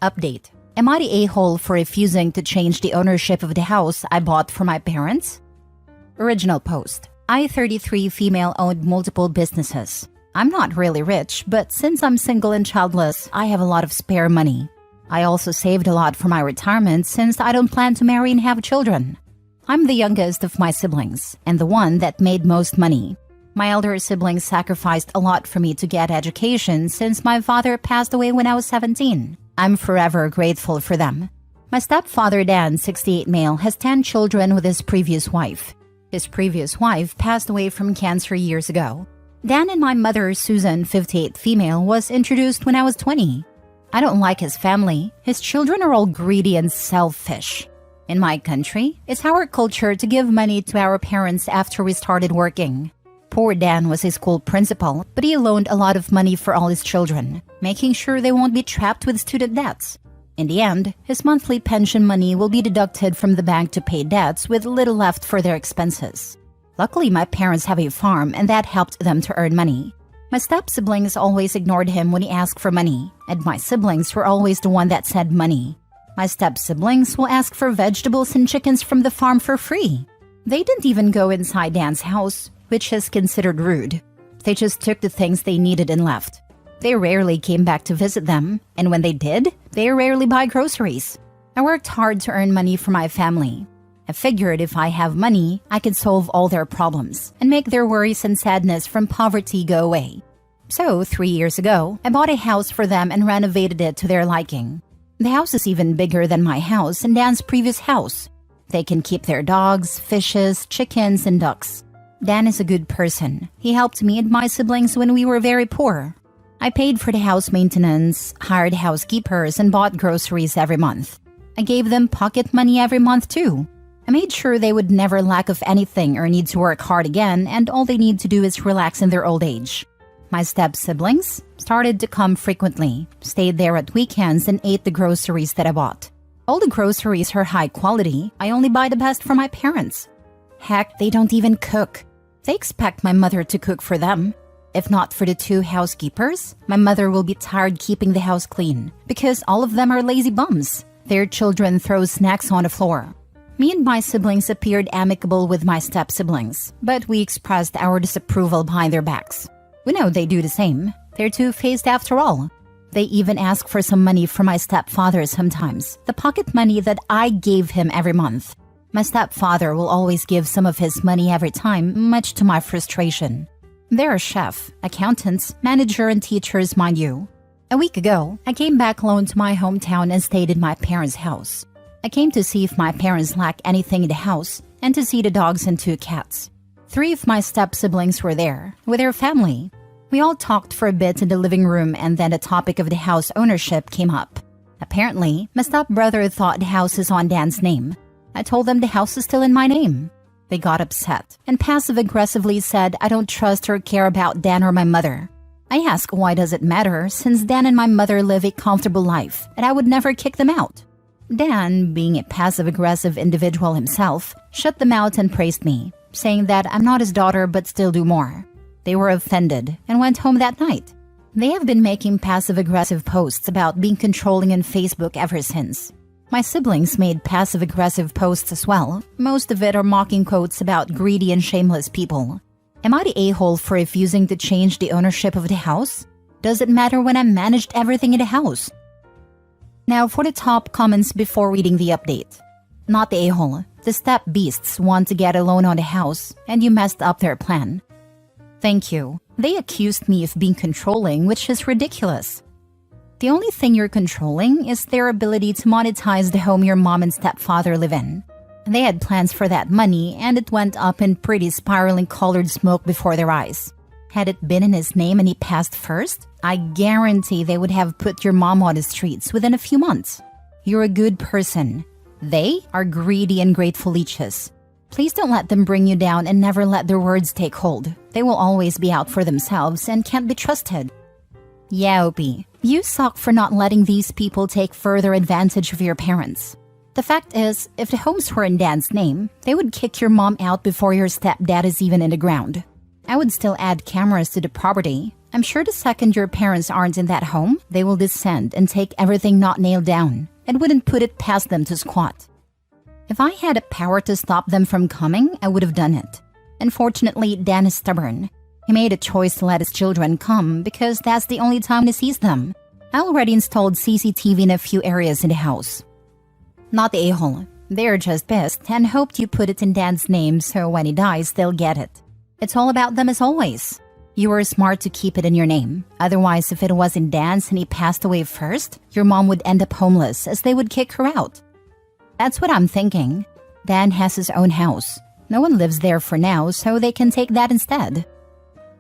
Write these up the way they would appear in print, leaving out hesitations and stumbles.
Update. Am I the a-hole for refusing to change the ownership of the house I bought for my parents? Original post. I, 33, female, owned multiple businesses. I'm not really rich, but since I'm single and childless, I have a lot of spare money. I also saved a lot for my retirement since I don't plan to marry and have children. I'm the youngest of my siblings, and the one that made most money. My elder siblings sacrificed a lot for me to get education since my father passed away when I was 17. I'm forever grateful for them. My stepfather Dan, 68 male, has 10 children with his previous wife. His previous wife passed away from cancer years ago. Dan and my mother, Susan, 58 female, was introduced when I was 20. I don't like his family. His children are all greedy and selfish. In my country, it's our culture to give money to our parents after we started working. Poor Dan was a school principal, but he loaned a lot of money for all his children, making sure they won't be trapped with student debts. In the end, his monthly pension money will be deducted from the bank to pay debts with little left for their expenses. Luckily, my parents have a farm and that helped them to earn money. My step-siblings always ignored him when he asked for money, and my siblings were always the one that said money. My step-siblings will ask for vegetables and chickens from the farm for free. They didn't even go inside Dan's house, which is considered rude. They just took the things they needed and left. They rarely came back to visit them, and when they did, they rarely buy groceries. I worked hard to earn money for my family. I figured if I have money, I can solve all their problems and make their worries and sadness from poverty go away. So, 3 years ago, I bought a house for them and renovated it to their liking. The house is even bigger than my house and Dan's previous house. They can keep their dogs, fishes, chickens, and ducks. Dan is a good person. He helped me and my siblings when we were very poor. I paid for the house maintenance, hired housekeepers, and bought groceries every month. I gave them pocket money every month too. I made sure they would never lack of anything or need to work hard again, and all they need to do is relax in their old age. My step-siblings started to come frequently, stayed there at weekends, and ate the groceries that I bought. All the groceries are high quality. I only buy the best for my parents. Heck, they don't even cook. They expect my mother to cook for them. If not for the 2 housekeepers, my mother will be tired keeping the house clean because all of them are lazy bums. Their children throw snacks on the floor. Me and my siblings appeared amicable with my step-siblings, but we expressed our disapproval behind their backs. We know they do the same. They're two-faced after all. They even ask for some money from my stepfather sometimes, the pocket money that I gave him every month. My stepfather will always give some of his money every time, much to my frustration. They're a chef, accountants, manager, and teachers, mind you. A week ago, I came back alone to my hometown and stayed in my parents' house. I came to see if my parents lack anything in the house and to see the dogs and 2 cats. 3 of my step-siblings were there, with their family. We all talked for a bit in the living room and then the topic of the house ownership came up. Apparently, my stepbrother thought the house is on Dan's name. I told them the house is still in my name. They got upset and passive-aggressively said I don't trust or care about Dan or my mother. I asked why does it matter since Dan and my mother live a comfortable life and I would never kick them out. Dan, being a passive-aggressive individual himself, shut them out and praised me, saying that I'm not his daughter but still do more. They were offended and went home that night. They have been making passive-aggressive posts about being controlling on Facebook ever since. My siblings made passive-aggressive posts as well. Most of it are mocking quotes about greedy and shameless people. Am I the a-hole for refusing to change the ownership of the house? Does it matter when I managed everything in the house? Now for the top comments before reading the update. Not the a-hole. The step beasts want to get a loan on the house, and you messed up their plan. Thank you. They accused me of being controlling, which is ridiculous. The only thing you're controlling is their ability to monetize the home your mom and stepfather live in. They had plans for that money, and it went up in pretty spiraling colored smoke before their eyes. Had it been in his name and he passed first, I guarantee they would have put your mom on the streets within a few months. You're a good person. They are greedy and grateful leeches. Please don't let them bring you down and never let their words take hold. They will always be out for themselves and can't be trusted. Yeah, Opie, you suck for not letting these people take further advantage of your parents. The fact is, if the homes were in Dan's name, they would kick your mom out before your stepdad is even in the ground. I would still add cameras to the property. I'm sure the second your parents aren't in that home, they will descend and take everything not nailed down, and wouldn't put it past them to squat. If I had a power to stop them from coming, I would have done it. Unfortunately, Dan is stubborn. He made a choice to let his children come because that's the only time he sees them. I already installed CCTV in a few areas in the house. Not the a-hole. They're just pissed and hoped you put it in Dan's name so when he dies, they'll get it. It's all about them as always. You were smart to keep it in your name. Otherwise, if it wasn't Dan's and he passed away first, your mom would end up homeless as they would kick her out. That's what I'm thinking. Dan has his own house. No one lives there for now, so they can take that instead.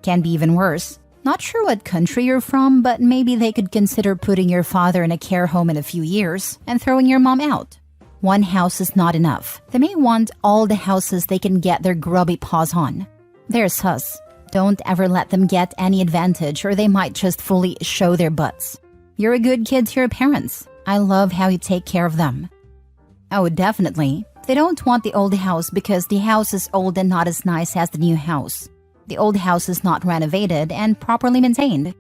Can be even worse. Not sure what country you're from, but maybe they could consider putting your father in a care home in a few years and throwing your mom out. One house is not enough. They may want all the houses they can get their grubby paws on. They're sus. Don't ever let them get any advantage or they might just fully show their butts. You're a good kid to your parents. I love how you take care of them. Oh, definitely. They don't want the old house because the house is old and not as nice as the new house. The old house is not renovated and properly maintained.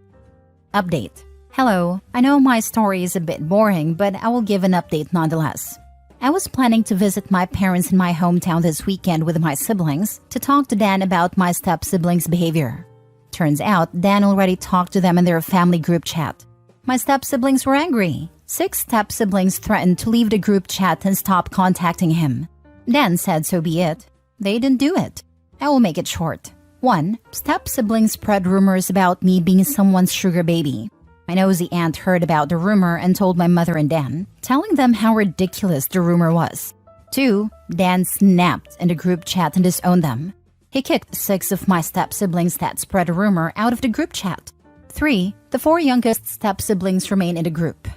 Update. Hello, I know my story is a bit boring, but I will give an update nonetheless. I was planning to visit my parents in my hometown this weekend with my siblings to talk to Dan about my step-siblings' behavior. Turns out, Dan already talked to them in their family group chat. My step-siblings were angry. 6 step-siblings threatened to leave the group chat and stop contacting him. Dan said so be it. They didn't do it. I will make it short. 1. Step-siblings spread rumors about me being someone's sugar baby. My nosy aunt heard about the rumor and told my mother and Dan, telling them how ridiculous the rumor was. 2. Dan snapped in the group chat and disowned them. He kicked 6 of my step-siblings that spread a rumor out of the group chat. 3. The 4 youngest step-siblings remain in the group.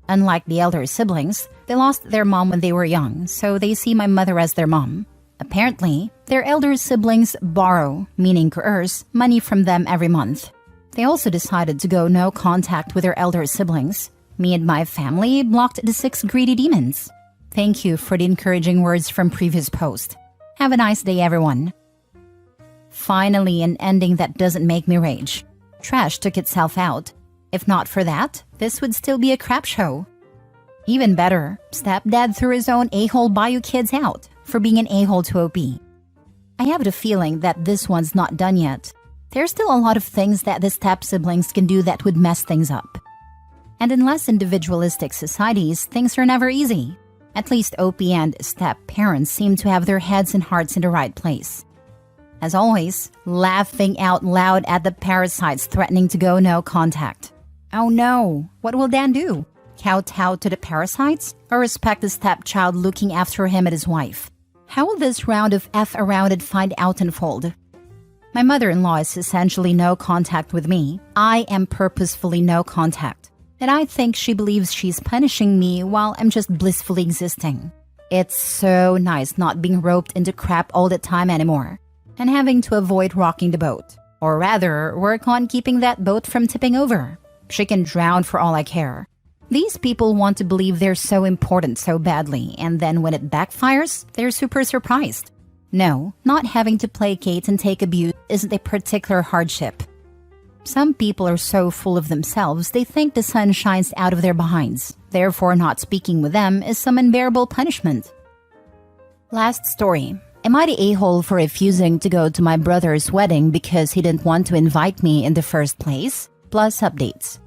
Unlike the elder siblings, they lost their mom when they were young, so they see my mother as their mom. Apparently, their elder siblings borrow, meaning coerce, money from them every month. They also decided to go no contact with their elder siblings. Me and my family blocked the 6 greedy demons. Thank you for the encouraging words from previous post. Have a nice day, everyone. Finally, an ending that doesn't make me rage. Trash took itself out. If not for that, this would still be a crap show. Even better, Stepdad threw his own a-hole Bayou kids out for being an a-hole to OP. I have the feeling that this one's not done yet. There's still a lot of things that the step-siblings can do that would mess things up. And in less individualistic societies, things are never easy. At least OP and step-parents seem to have their heads and hearts in the right place. As always, laughing out loud at the parasites threatening to go no contact. Oh no, what will Dan do? Kowtow to the parasites or respect the stepchild looking after him and his wife? How will this round of F-arounded find out unfold? My mother-in-law is essentially no contact with me. I am purposefully no contact. And I think she believes she's punishing me while I'm just blissfully existing. It's so nice not being roped into crap all the time anymore and having to avoid rocking the boat. Or rather, work on keeping that boat from tipping over. She can drown for all I care. These people want to believe they're so important so badly, and then when it backfires, they're super surprised. No, not having to placate and take abuse isn't a particular hardship. Some people are so full of themselves they think the sun shines out of their behinds. Therefore, not speaking with them is some unbearable punishment. Last story. Am I the a-hole for refusing to go to my brother's wedding because he didn't want to invite me in the first place? Plus updates.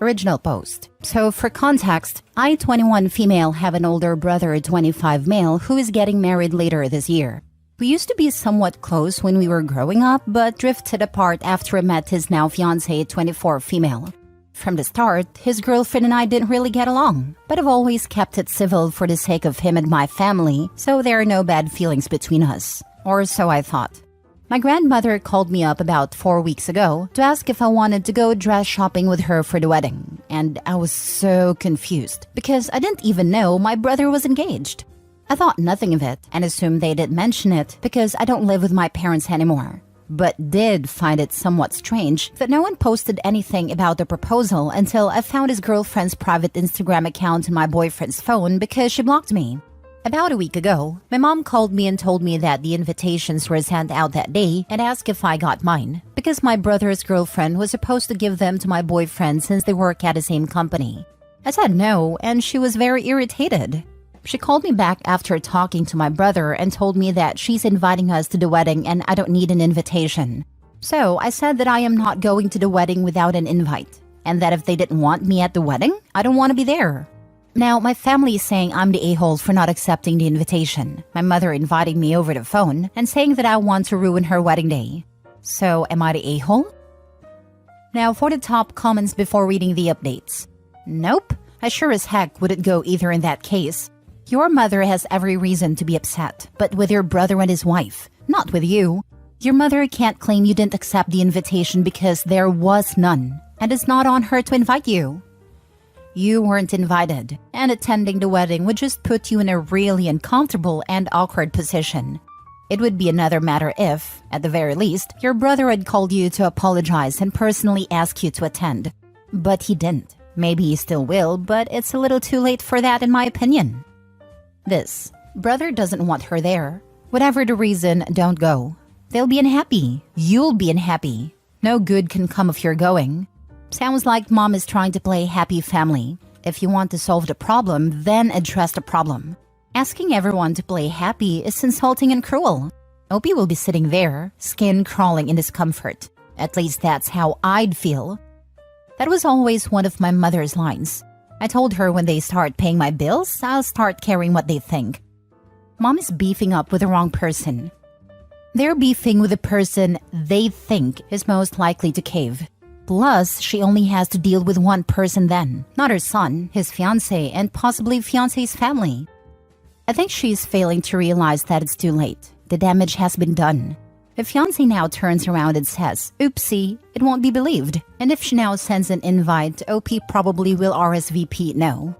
Original post. So for context, I, 21 female, have an older brother, 25 male, who is getting married later this year. We used to be somewhat close when we were growing up, but drifted apart after I met his now fiancée, 24 female. From the start, his girlfriend and I didn't really get along, but I've always kept it civil for the sake of him and my family, so there are no bad feelings between us. Or so I thought. My grandmother called me up about 4 weeks ago to ask if I wanted to go dress shopping with her for the wedding, and I was so confused because I didn't even know my brother was engaged. I thought nothing of it and assumed they didn't mention it because I don't live with my parents anymore, but did find it somewhat strange that no one posted anything about the proposal until I found his girlfriend's private Instagram account in my boyfriend's phone because she blocked me. About a week ago, my mom called me and told me that the invitations were sent out that day and asked if I got mine, because my brother's girlfriend was supposed to give them to my boyfriend since they work at the same company. I said no, and she was very irritated. She called me back after talking to my brother and told me that she's inviting us to the wedding and I don't need an invitation. So I said that I am not going to the wedding without an invite, and that if they didn't want me at the wedding, I don't want to be there. Now, my family is saying I'm the a-hole for not accepting the invitation, my mother inviting me over the phone and saying that I want to ruin her wedding day. So, am I the a-hole? Now, for the top comments before reading the updates. Nope, I sure as heck wouldn't go either in that case. Your mother has every reason to be upset, but with your brother and his wife, not with you. Your mother can't claim you didn't accept the invitation because there was none, and it's not on her to invite you. You weren't invited, and attending the wedding would just put you in a really uncomfortable and awkward position. It would be another matter if, at the very least, your brother had called you to apologize and personally ask you to attend. But he didn't. Maybe he still will, but it's a little too late for that in my opinion. This. Brother doesn't want her there. Whatever the reason, don't go. They'll be unhappy. You'll be unhappy. No good can come of your going. Sounds like mom is trying to play happy family. If you want to solve the problem, then address the problem. Asking everyone to play happy is insulting and cruel. Opie will be sitting there, skin crawling in discomfort. At least that's how I'd feel. That was always one of my mother's lines. I told her when they start paying my bills, I'll start caring what they think. Mom is beefing up with the wrong person. They're beefing with the person they think is most likely to cave. Plus, she only has to deal with one person then, not her son, his fiancé, and possibly fiancé's family. I think she's failing to realize that it's too late. The damage has been done. If fiancé now turns around and says, oopsie, it won't be believed. And if she now sends an invite, OP probably will RSVP no.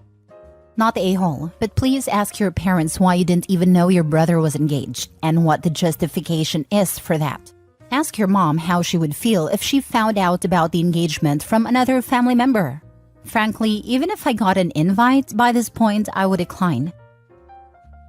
Not the a-hole, but please ask your parents why you didn't even know your brother was engaged and what the justification is for that. Ask your mom how she would feel if she found out about the engagement from another family member. Frankly, even if I got an invite, by this point I would decline.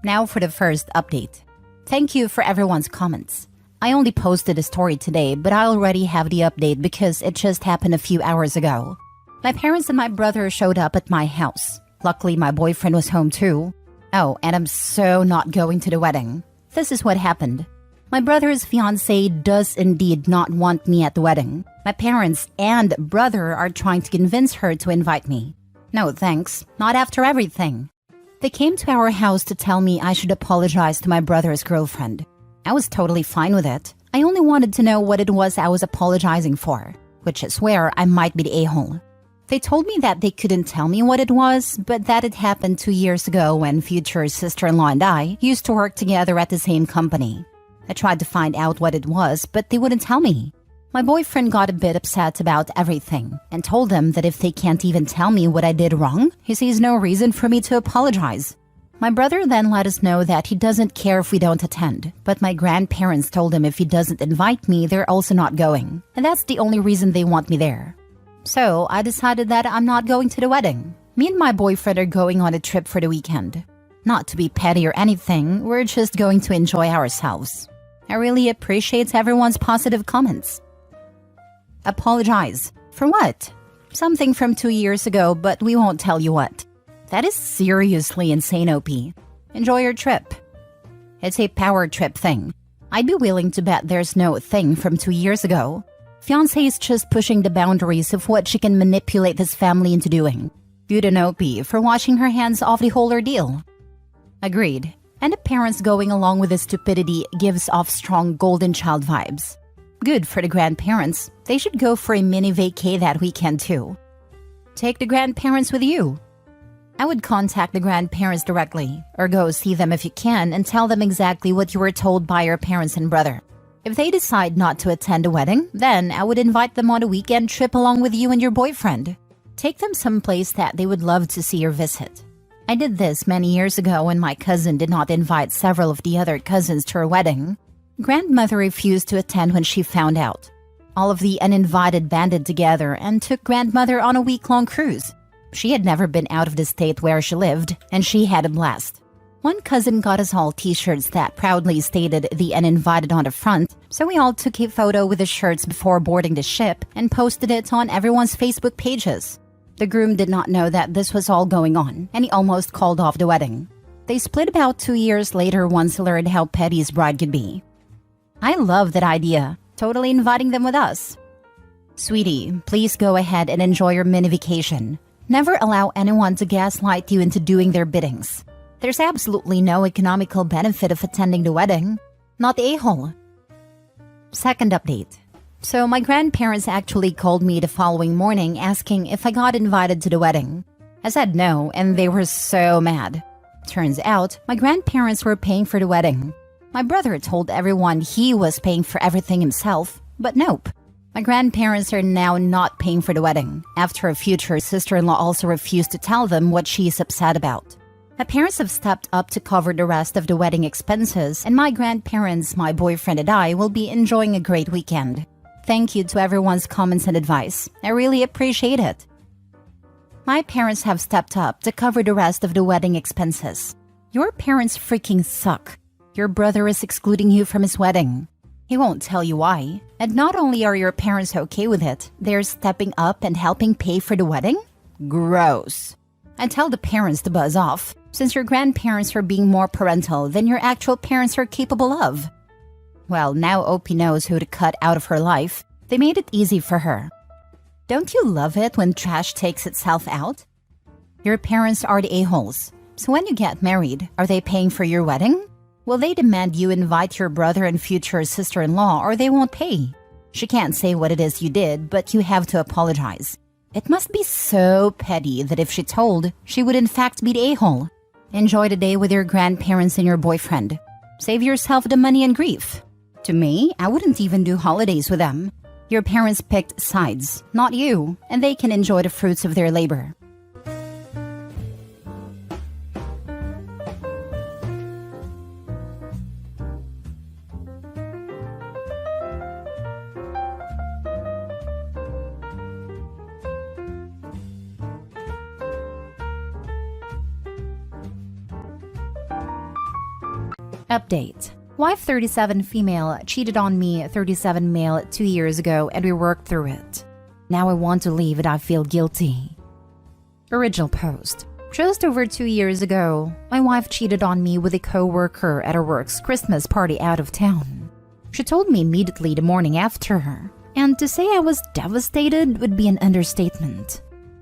Now for the first update. Thank you for everyone's comments. I only posted a story today, but I already have the update because it just happened a few hours ago. My parents and my brother showed up at my house. Luckily, my boyfriend was home too. Oh, and I'm so not going to the wedding. This is what happened. My brother's fiancé does indeed not want me at the wedding. My parents and brother are trying to convince her to invite me. No thanks, not after everything. They came to our house to tell me I should apologize to my brother's girlfriend. I was totally fine with it. I only wanted to know what it was I was apologizing for, which is where I might be the a-hole. They told me that they couldn't tell me what it was, but that it happened 2 years ago when future sister-in-law and I used to work together at the same company. I tried to find out what it was, but they wouldn't tell me. My boyfriend got a bit upset about everything and told them that if they can't even tell me what I did wrong, he sees no reason for me to apologize. My brother then let us know that he doesn't care if we don't attend, but my grandparents told him if he doesn't invite me, they're also not going, and that's the only reason they want me there. So I decided that I'm not going to the wedding. Me and my boyfriend are going on a trip for the weekend. Not to be petty or anything, we're just going to enjoy ourselves. I really appreciate everyone's positive comments. Apologize. For what? Something from 2 years ago, but we won't tell you what. That is seriously insane, OP. Enjoy your trip. It's a power trip thing. I'd be willing to bet there's no thing from 2 years ago. Fiancé is just pushing the boundaries of what she can manipulate this family into doing. Good on OP for washing her hands off the whole ordeal. Agreed. And the parents going along with the stupidity gives off strong golden child vibes. Good for the grandparents. They should go for a mini vacay that weekend too. Take the grandparents with you. I would contact the grandparents directly, or go see them if you can and tell them exactly what you were told by your parents and brother. If they decide not to attend a wedding, then I would invite them on a weekend trip along with you and your boyfriend. Take them someplace that they would love to see or visit. I did this many years ago when my cousin did not invite several of the other cousins to her wedding. Grandmother refused to attend when she found out. All of the uninvited banded together and took grandmother on a week-long cruise. She had never been out of the state where she lived, and she had a blast. One cousin got us all t-shirts that proudly stated the uninvited on the front, so we all took a photo with the shirts before boarding the ship and posted it on everyone's Facebook pages. The groom did not know that this was all going on, and he almost called off the wedding. They split about 2 years later once he learned how petty his bride could be. I love that idea, totally inviting them with us. Sweetie, please go ahead and enjoy your mini vacation. Never allow anyone to gaslight you into doing their biddings. There's absolutely no economical benefit of attending the wedding. Not the a-hole. Second update. So my grandparents actually called me the following morning asking if I got invited to the wedding. I said no, and they were so mad. Turns out, my grandparents were paying for the wedding. My brother told everyone he was paying for everything himself, but nope. My grandparents are now not paying for the wedding, after a future sister-in-law also refused to tell them what she is upset about. My parents have stepped up to cover the rest of the wedding expenses, and my grandparents, my boyfriend, and I will be enjoying a great weekend. Thank you to everyone's comments and advice. I really appreciate it. My parents have stepped up to cover the rest of the wedding expenses. Your parents freaking suck. Your brother is excluding you from his wedding. He won't tell you why. And not only are your parents okay with it, they're stepping up and helping pay for the wedding? Gross. I tell the parents to buzz off, since your grandparents are being more parental than your actual parents are capable of. Well, now Opie knows who to cut out of her life. They made it easy for her. Don't you love it when trash takes itself out? Your parents are the a-holes. So when you get married, are they paying for your wedding? Will they demand you invite your brother and future sister-in-law or they won't pay? She can't say what it is you did, but you have to apologize. It must be so petty that if she told, she would in fact be the a-hole. Enjoy the day with your grandparents and your boyfriend. Save yourself the money and grief. To me, I wouldn't even do holidays with them. Your parents picked sides, not you, and they can enjoy the fruits of their labor. Update. Wife 37 female cheated on me 37 male 2 years ago and we worked through it. Now I want to leave and I feel guilty. Original post. Just over 2 years ago, my wife cheated on me with a co-worker at her work's Christmas party out of town. She told me immediately the morning after, and to say I was devastated would be an understatement.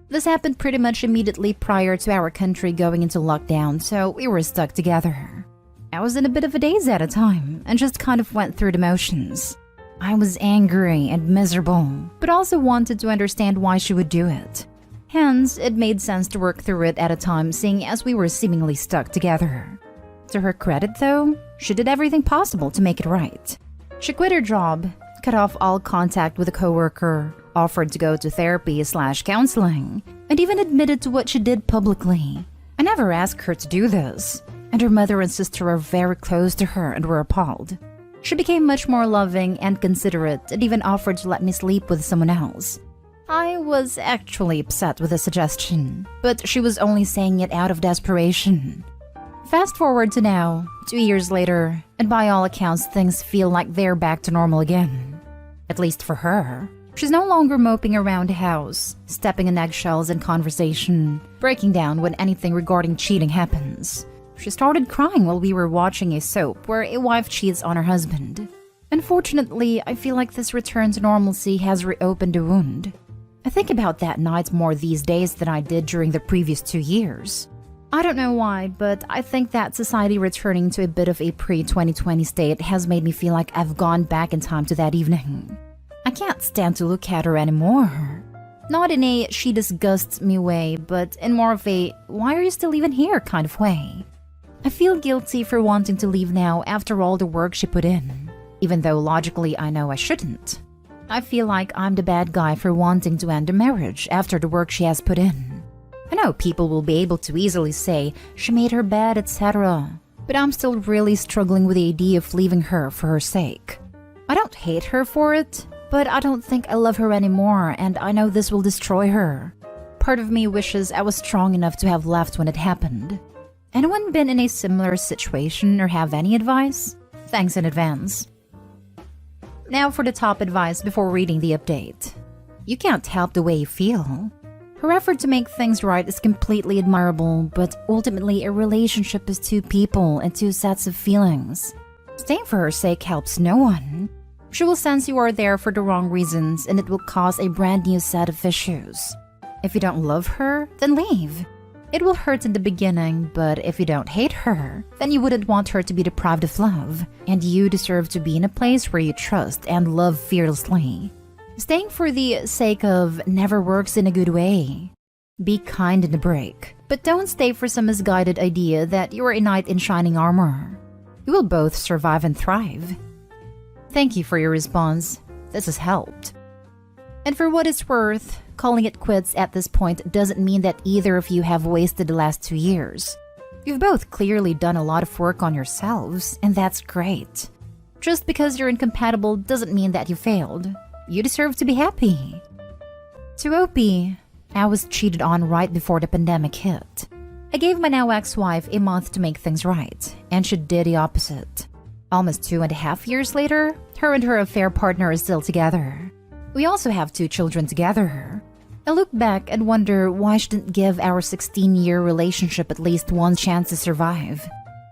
This happened pretty much immediately prior to our country going into lockdown, so we were stuck together. I was in a bit of a daze at a time and just kind of went through the motions. I was angry and miserable, but also wanted to understand why she would do it. Hence, it made sense to work through it at a time, seeing as we were seemingly stuck together. To her credit, though, she did everything possible to make it right. She quit her job, cut off all contact with a coworker, offered to go to therapy/counseling, and even admitted to what she did publicly. I never asked her to do this, and her mother and sister are very close to her and were appalled. She became much more loving and considerate and even offered to let me sleep with someone else. I was actually upset with the suggestion, but she was only saying it out of desperation. Fast forward to now, 2 years later, and by all accounts things feel like they're back to normal again. At least for her. She's no longer moping around the house, stepping on eggshells in conversation, breaking down when anything regarding cheating happens. She started crying while we were watching a soap where a wife cheats on her husband. Unfortunately, I feel like this return to normalcy has reopened a wound. I think about that night more these days than I did during the previous 2 years. I don't know why, but I think that society returning to a bit of a pre-2020 state has made me feel like I've gone back in time to that evening. I can't stand to look at her anymore. Not in a she disgusts me way, but in more of a why are you still even here kind of way. I feel guilty for wanting to leave now after all the work she put in, even though logically I know I shouldn't. I feel like I'm the bad guy for wanting to end a marriage after the work she has put in. I know people will be able to easily say she made her bed, etc., but I'm still really struggling with the idea of leaving her for her sake. I don't hate her for it, but I don't think I love her anymore, and I know this will destroy her. Part of me wishes I was strong enough to have left when it happened. Anyone been in a similar situation or have any advice? Thanks in advance. Now for the top advice before reading the update. You can't help the way you feel. Her effort to make things right is completely admirable, but ultimately a relationship is two people and two sets of feelings. Staying for her sake helps no one. She will sense you are there for the wrong reasons and it will cause a brand new set of issues. If you don't love her, then leave. It will hurt in the beginning, but if you don't hate her, then you wouldn't want her to be deprived of love, and you deserve to be in a place where you trust and love fearlessly. Staying for the sake of never works in a good way. Be kind in the break, but don't stay for some misguided idea that you are a knight in shining armor. You will both survive and thrive. Thank you for your response. This has helped. And for what it's worth, calling it quits at this point doesn't mean that either of you have wasted the last 2 years. You've both clearly done a lot of work on yourselves, and that's great. Just because you're incompatible doesn't mean that you failed. You deserve to be happy. To Opie, I was cheated on right before the pandemic hit. I gave my now ex-wife a month to make things right, and she did the opposite. Almost 2.5 years later, her and her affair partner are still together. We also have 2 children together. I look back and wonder why she didn't give our 16-year relationship at least one chance to survive.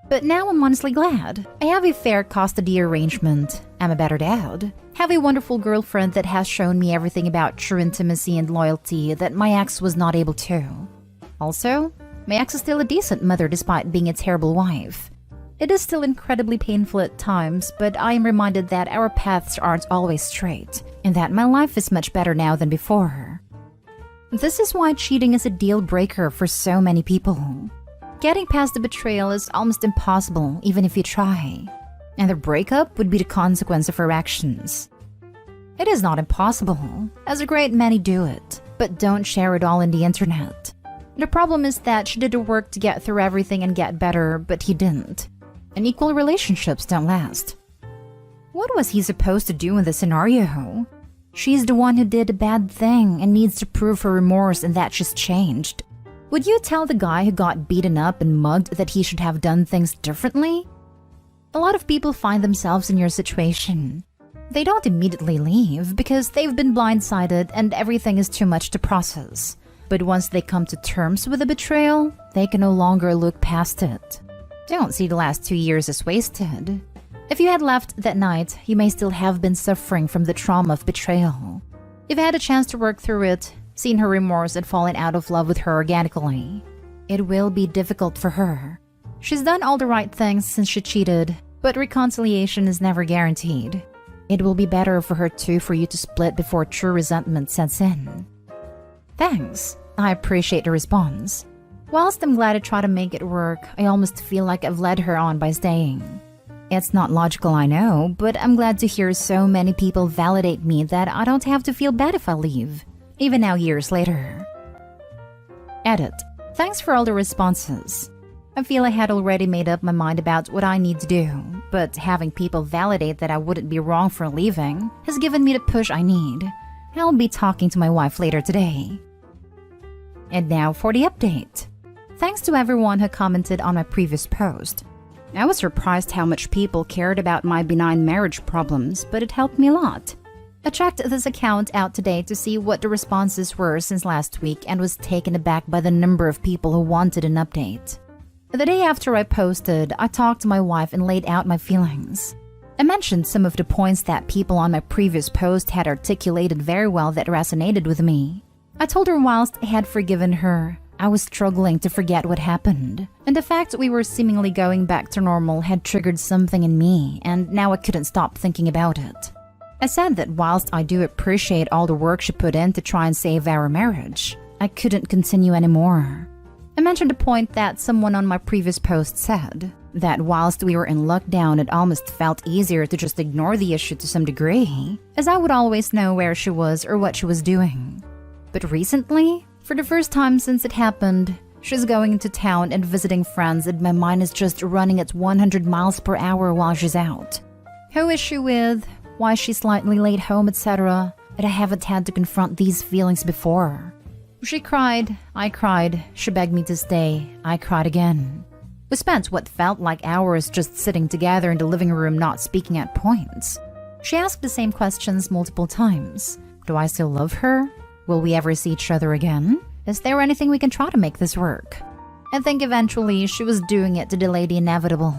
But now I'm honestly glad. I have a fair custody arrangement. I'm a better dad. Have a wonderful girlfriend that has shown me everything about true intimacy and loyalty that my ex was not able to. Also, my ex is still a decent mother despite being a terrible wife. It is still incredibly painful at times, but I am reminded that our paths aren't always straight, and that my life is much better now than before. This is why cheating is a deal breaker for so many people. Getting past the betrayal is almost impossible, even if you try. And the breakup would be the consequence of her actions. It is not impossible, as a great many do it, but don't share it all in the internet. The problem is that she did the work to get through everything and get better, but he didn't. And equal relationships don't last. What was he supposed to do in this scenario? She's the one who did a bad thing and needs to prove her remorse and that she's changed. Would you tell the guy who got beaten up and mugged that he should have done things differently? A lot of people find themselves in your situation. They don't immediately leave because they've been blindsided and everything is too much to process. But once they come to terms with the betrayal, they can no longer look past it. Don't see the last 2 years as wasted. If you had left that night, you may still have been suffering from the trauma of betrayal. You've had a chance to work through it, seen her remorse and fallen out of love with her organically. It will be difficult for her. She's done all the right things since she cheated, but reconciliation is never guaranteed. It will be better for her too for you to split before true resentment sets in. Thanks. I appreciate the response. Whilst I'm glad I try to make it work, I almost feel like I've led her on by staying. It's not logical, I know, but I'm glad to hear so many people validate me that I don't have to feel bad if I leave, even now years later. Edit. Thanks for all the responses. I feel I had already made up my mind about what I need to do, but having people validate that I wouldn't be wrong for leaving has given me the push I need. I'll be talking to my wife later today. And now for the update. Thanks to everyone who commented on my previous post. I was surprised how much people cared about my benign marriage problems, but it helped me a lot. I checked this account out today to see what the responses were since last week and was taken aback by the number of people who wanted an update. The day after I posted, I talked to my wife and laid out my feelings. I mentioned some of the points that people on my previous post had articulated very well that resonated with me. I told her whilst I had forgiven her, I was struggling to forget what happened, and the fact we were seemingly going back to normal had triggered something in me, and now I couldn't stop thinking about it. I said that whilst I do appreciate all the work she put in to try and save our marriage, I couldn't continue anymore. I mentioned a point that someone on my previous post said, that whilst we were in lockdown it almost felt easier to just ignore the issue to some degree, as I would always know where she was or what she was doing. But recently, for the first time since it happened, she's going into town and visiting friends and my mind is just running at 100 miles per hour while she's out. Who is she with? Why she's slightly late home, etc. And I haven't had to confront these feelings before. She cried, I cried, she begged me to stay, I cried again. We spent what felt like hours just sitting together in the living room, not speaking at points. She asked the same questions multiple times. Do I still love her? Will we ever see each other again? Is there anything we can try to make this work? I think eventually she was doing it to delay the inevitable.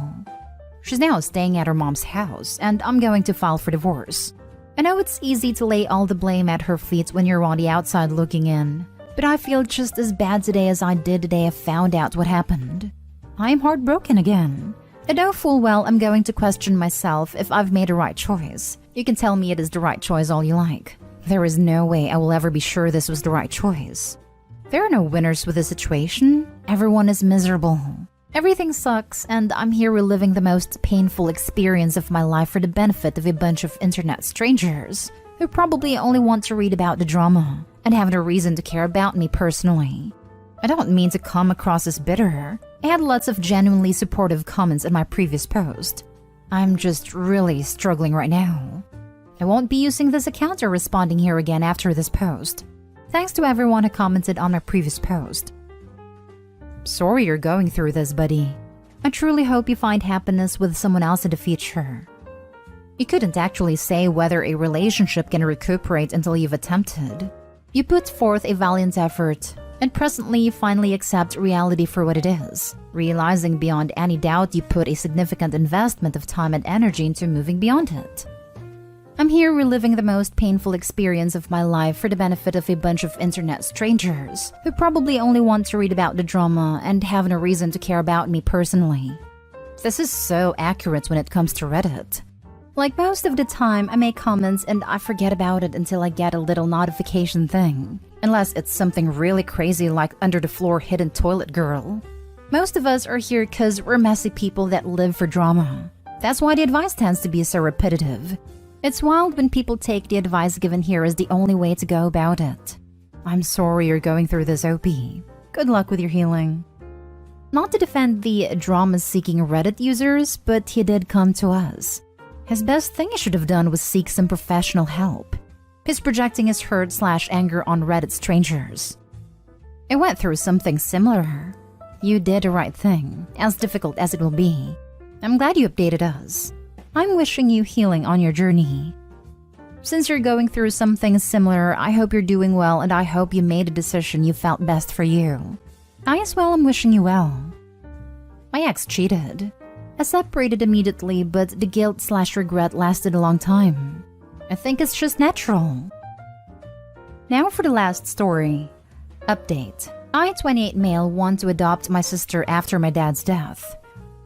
She's now staying at her mom's house, and I'm going to file for divorce. I know it's easy to lay all the blame at her feet when you're on the outside looking in, but I feel just as bad today as I did the day I found out what happened. I'm heartbroken again. I know full well I'm going to question myself if I've made the right choice. You can tell me it is the right choice all you like. There is no way I will ever be sure this was the right choice. There are no winners with this situation. Everyone is miserable. Everything sucks, and I'm here reliving the most painful experience of my life for the benefit of a bunch of internet strangers who probably only want to read about the drama and have no reason to care about me personally. I don't mean to come across as bitter. I had lots of genuinely supportive comments in my previous post. I'm just really struggling right now. I won't be using this account or responding here again after this post. Thanks to everyone who commented on my previous post. Sorry you're going through this, buddy. I truly hope you find happiness with someone else in the future. You couldn't actually say whether a relationship can recuperate until you've attempted. You put forth a valiant effort, and presently you finally accept reality for what it is, realizing beyond any doubt you put a significant investment of time and energy into moving beyond it. I'm here reliving the most painful experience of my life for the benefit of a bunch of internet strangers who probably only want to read about the drama and have no reason to care about me personally. This is so accurate when it comes to Reddit. Like most of the time, I make comments and I forget about it until I get a little notification thing. Unless it's something really crazy like under the floor hidden toilet girl. Most of us are here because we're messy people that live for drama. That's why the advice tends to be so repetitive. It's wild when people take the advice given here as the only way to go about it. I'm sorry you're going through this, OP. Good luck with your healing. Not to defend the drama-seeking Reddit users, but he did come to us. His best thing he should have done was seek some professional help. He's projecting his hurt/anger on Reddit strangers. I went through something similar. You did the right thing, as difficult as it will be. I'm glad you updated us. I'm wishing you healing on your journey. Since you're going through something similar, I hope you're doing well and I hope you made a decision you felt best for you. I as well am wishing you well. My ex cheated. I separated immediately, but the guilt/regret lasted a long time. I think it's just natural. Now for the last story. Update. I, 28 male, want to adopt my sister after my dad's death.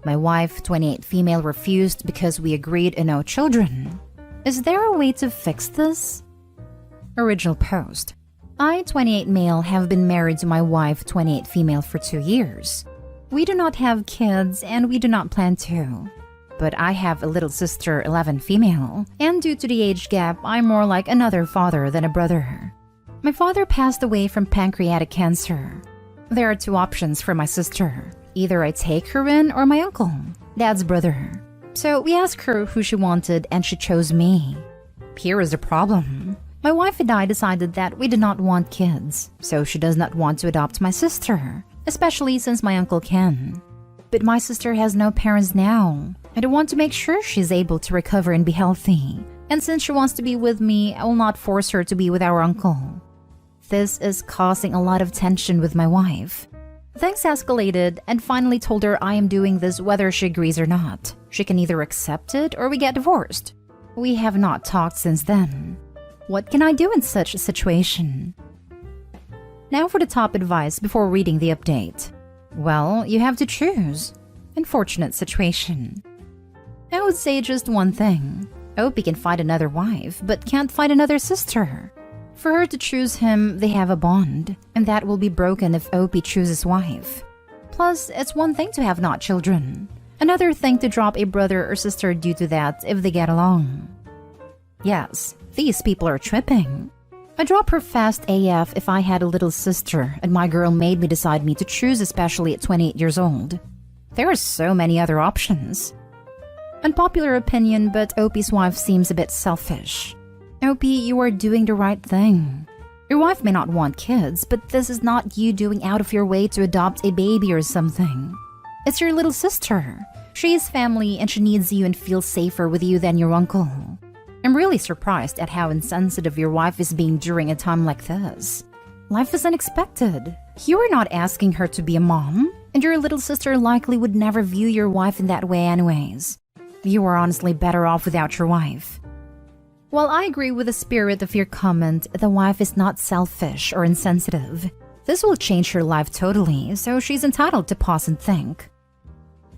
My wife, 28 female, refused because we agreed on no children. Is there a way to fix this? Original post. I, 28 male, have been married to my wife, 28 female, for 2 years. We do not have kids and we do not plan to. But I have a little sister, 11 female, and due to the age gap, I'm more like another father than a brother. My father passed away from pancreatic cancer. There are 2 options for my sister. Either I take her in or my uncle, Dad's brother. So we asked her who she wanted and she chose me. Here is the problem. My wife and I decided that we did not want kids, so she does not want to adopt my sister, especially since my uncle can. But my sister has no parents now. I don't want to make sure she's able to recover and be healthy. And since she wants to be with me, I will not force her to be with our uncle. This is causing a lot of tension with my wife. Things escalated and finally told her I am doing this whether she agrees or not. She can either accept it or we get divorced. We have not talked since then. What can I do in such a situation? Now for the top advice before reading the update. Well, you have to choose. Unfortunate situation. I would say just one thing. Opie can find another wife, but can't find another sister. For her to choose him, they have a bond, and that will be broken if Opie chooses wife. Plus, it's one thing to have not children. Another thing to drop a brother or sister due to that if they get along. Yes, these people are tripping. I'd drop her fast AF if I had a little sister and my girl made me decide me to choose, especially at 28 years old. There are so many other options. Unpopular opinion, but Opie's wife seems a bit selfish. Opie, you are doing the right thing. Your wife may not want kids, but this is not you doing out of your way to adopt a baby or something. It's your little sister. She is family and she needs you and feels safer with you than your uncle. I'm really surprised at how insensitive your wife is being during a time like this. Life is unexpected. You are not asking her to be a mom, and your little sister likely would never view your wife in that way anyways. You are honestly better off without your wife. While I agree with the spirit of your comment, the wife is not selfish or insensitive. This will change her life totally, so she's entitled to pause and think.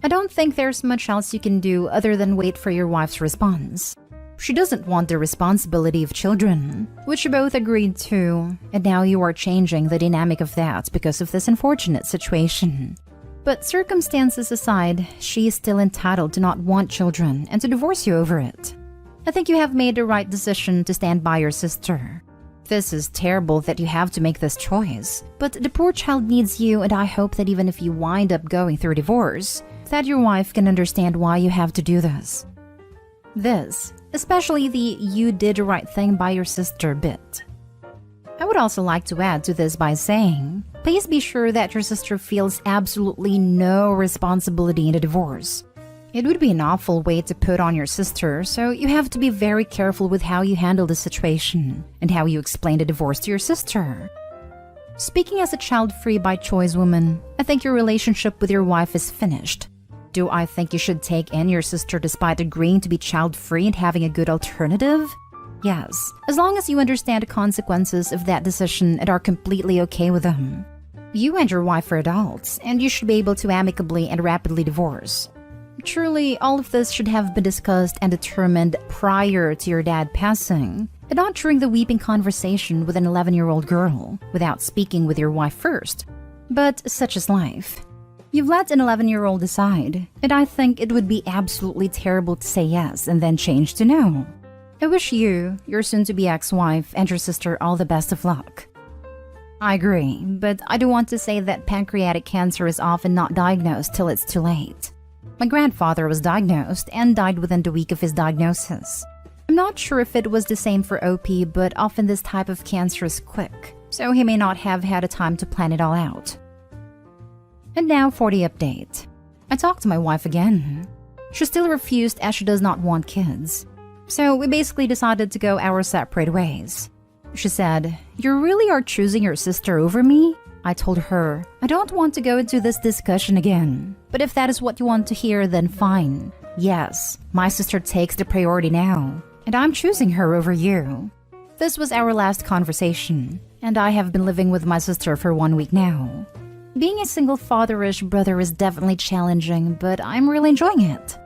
I don't think there's much else you can do other than wait for your wife's response. She doesn't want the responsibility of children, which you both agreed to, and now you are changing the dynamic of that because of this unfortunate situation. But circumstances aside, she is still entitled to not want children and to divorce you over it. I think you have made the right decision to stand by your sister. This is terrible that you have to make this choice, but the poor child needs you, and I hope that even if you wind up going through divorce, that your wife can understand why you have to do this. This, especially the "you did the right thing by your sister" bit. I would also like to add to this by saying, please be sure that your sister feels absolutely no responsibility in the divorce. It would be an awful weight to put on your sister, so you have to be very careful with how you handle the situation and how you explain the divorce to your sister. Speaking as a child-free by choice woman, I think your relationship with your wife is finished. Do I think you should take in your sister despite agreeing to be child-free and having a good alternative? Yes, as long as you understand the consequences of that decision and are completely okay with them. You and your wife are adults, and you should be able to amicably and rapidly divorce. Truly, all of this should have been discussed and determined prior to your dad passing, and not during the weeping conversation with an 11-year-old girl, without speaking with your wife first. But such is life. You've let an 11-year-old decide, and I think it would be absolutely terrible to say yes and then change to no. I wish you, your soon-to-be ex-wife, and your sister all the best of luck. I agree, but I do want to say that pancreatic cancer is often not diagnosed till it's too late. My grandfather was diagnosed and died within the week of his diagnosis. I'm not sure if it was the same for OP, but often this type of cancer is quick, so he may not have had a time to plan it all out. And now for the update. I talked to my wife again. She still refused as she does not want kids. So we basically decided to go our separate ways. She said, "You really are choosing your sister over me?" I told her, I don't want to go into this discussion again. But if that is what you want to hear, then fine. Yes, my sister takes the priority now, and I'm choosing her over you. This was our last conversation, and I have been living with my sister for 1 week now. Being a single fatherish brother is definitely challenging, but I'm really enjoying it.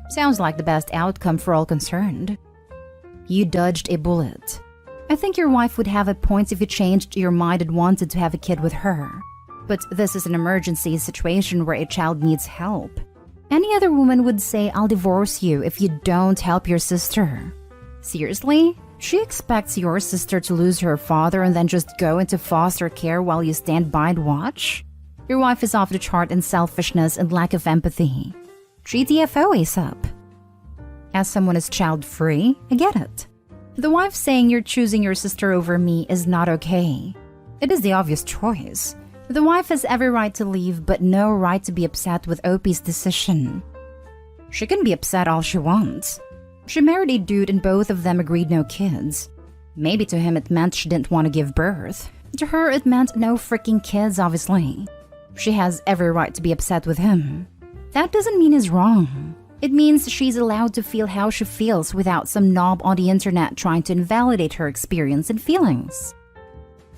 Sounds like the best outcome for all concerned. You dodged a bullet. I think your wife would have a point if you changed your mind and wanted to have a kid with her. But this is an emergency situation where a child needs help. Any other woman would say, "I'll divorce you if you don't help your sister." Seriously? She expects your sister to lose her father and then just go into foster care while you stand by and watch? Your wife is off the chart in selfishness and lack of empathy. GTFO ASAP. As someone is child-free, I get it. The wife saying you're choosing your sister over me is not okay. It is the obvious choice. The wife has every right to leave, but no right to be upset with OP's decision. She can be upset all she wants. She married a dude and both of them agreed no kids. Maybe to him it meant she didn't want to give birth. To her it meant no freaking kids, obviously. She has every right to be upset with him. That doesn't mean he's wrong. It means she's allowed to feel how she feels without some knob on the internet trying to invalidate her experience and feelings.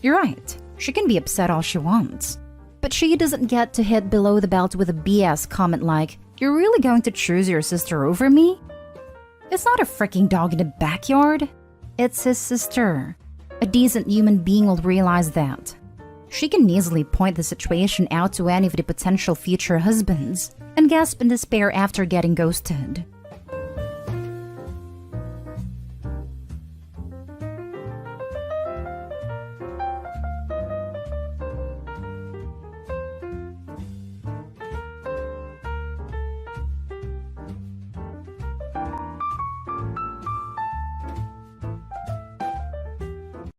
You're right, she can be upset all she wants. But she doesn't get to hit below the belt with a BS comment like, "You're really going to choose your sister over me?" It's not a freaking dog in the backyard. It's his sister. A decent human being will realize that. She can easily point the situation out to any of the potential future husbands and gasp in despair after getting ghosted.